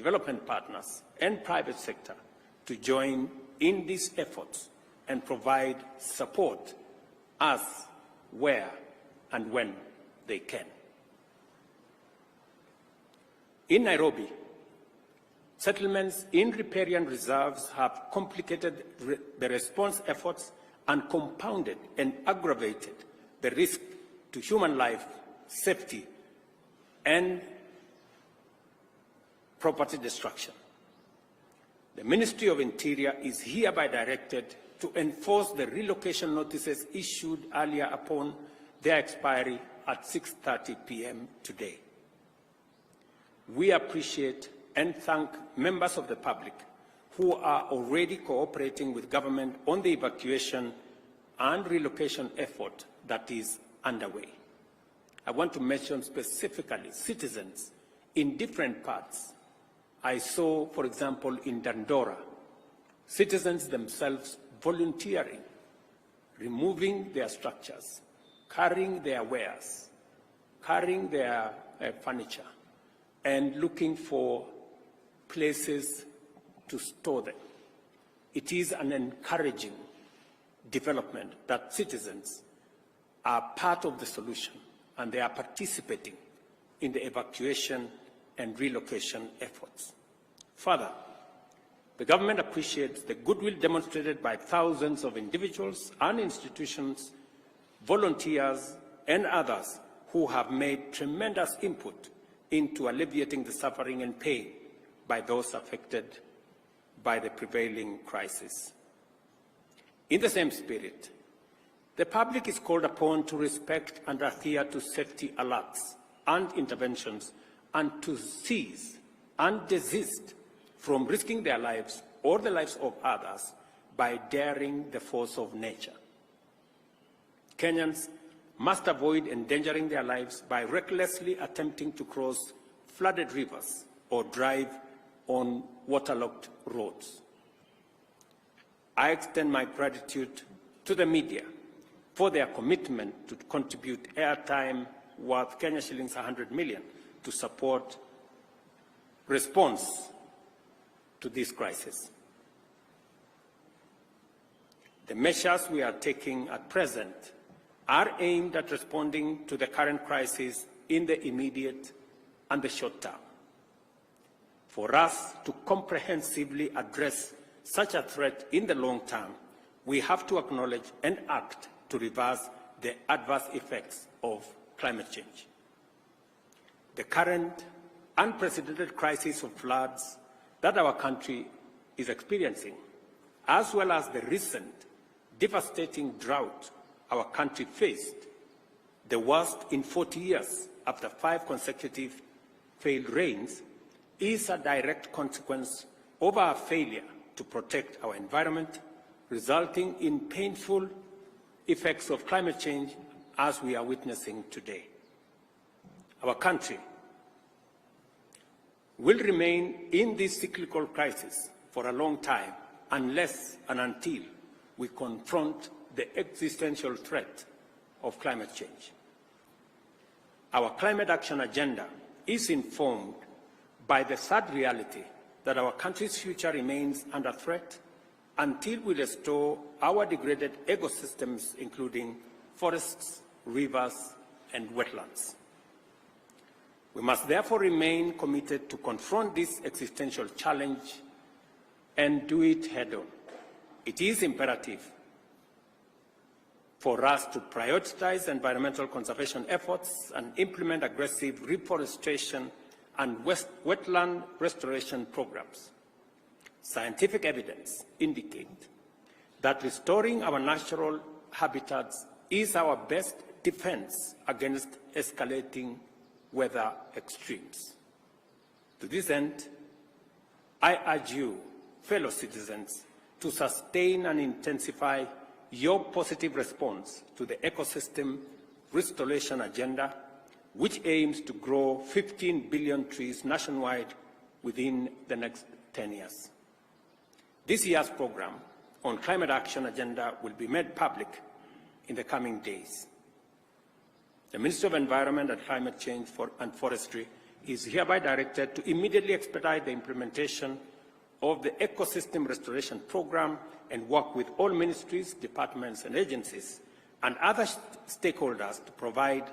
development partners and private sector to join in these efforts and provide support as, where, and when they can. In Nairobi, settlements in riparian reserves have complicated the response efforts and compounded and aggravated the risk to human life, safety, and property destruction. The Ministry of Interior is hereby directed to enforce the relocation notices issued earlier upon their expiry at 6:30 p.m. today. We appreciate and thank members of the public who are already cooperating with government on the evacuation and relocation effort that is underway. I want to mention specifically citizens in different parts. I saw, for example, in Dandora, citizens themselves volunteering, removing their structures, carrying their wares, carrying their furniture, and looking for places to store them. It is an encouraging development that citizens are part of the solution and they are participating in the evacuation and relocation efforts. Further, the government appreciates the goodwill demonstrated by thousands of individuals and institutions, volunteers, and others who have made tremendous input into alleviating the suffering and pain by those affected by the prevailing crisis. In the same spirit, the public is called upon to respect and adhere to safety alerts and interventions and to cease and desist from risking their lives or the lives of others by daring the force of nature. Kenyans must avoid endangering their lives by recklessly attempting to cross flooded rivers or drive on waterlogged roads. I extend my gratitude to the media for their commitment to contribute airtime worth Kenya shillings 100 million to support response to this crisis. The measures we are taking at present are aimed at responding to the current crisis in the immediate and the short term. For us to comprehensively address such a threat in the long term, we have to acknowledge and act to reverse the adverse effects of climate change. The current unprecedented crisis of floods that our country is experiencing, as well as the recent devastating drought our country faced, the worst in 40 years after 5 consecutive failed rains, is a direct consequence of our failure to protect our environment, resulting in painful effects of climate change as we are witnessing today. Our country will remain in this cyclical crisis for a long time unless and until we confront the existential threat of climate change. Our climate action agenda is informed by the sad reality that our country's future remains under threat until we restore our degraded ecosystems, including forests, rivers, and wetlands. We must therefore remain committed to confront this existential challenge and do it head-on. It is imperative for us to prioritize environmental conservation efforts and implement aggressive reforestation and wetland restoration programs. Scientific evidence indicates that restoring our natural habitats is our best defense against escalating weather extremes. To this end, I urge you, fellow citizens, to sustain and intensify your positive response to the ecosystem restoration agenda, which aims to grow 15 billion trees nationwide within the next 10 years. This year's program on climate action agenda will be made public in the coming days. The Ministry of Environment and Climate Change and Forestry is hereby directed to immediately expedite the implementation of the Ecosystem Restoration Program and work with all ministries, departments, and agencies and other stakeholders to provide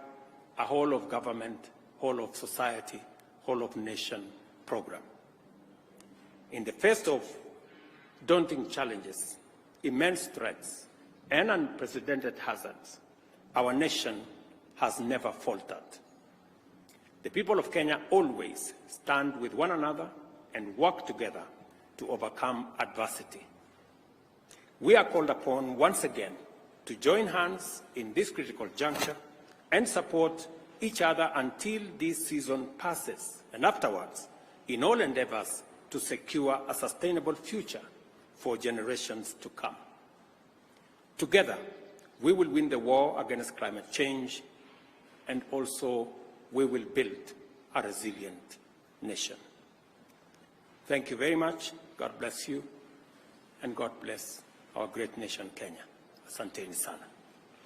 a whole of government, whole of society, whole of nation program. In the face of daunting challenges, immense threats, and unprecedented hazards, our nation has never faltered. The people of Kenya always stand with one another and work together to overcome adversity. We are called upon once again to join hands in this critical juncture and support each other until this season passes, and afterwards, in all endeavors to secure a sustainable future for generations to come. Together, we will win the war against climate change, and also we will build a resilient nation. Thank you very much. God bless you, and God bless our great nation, Kenya. Asanteni sana.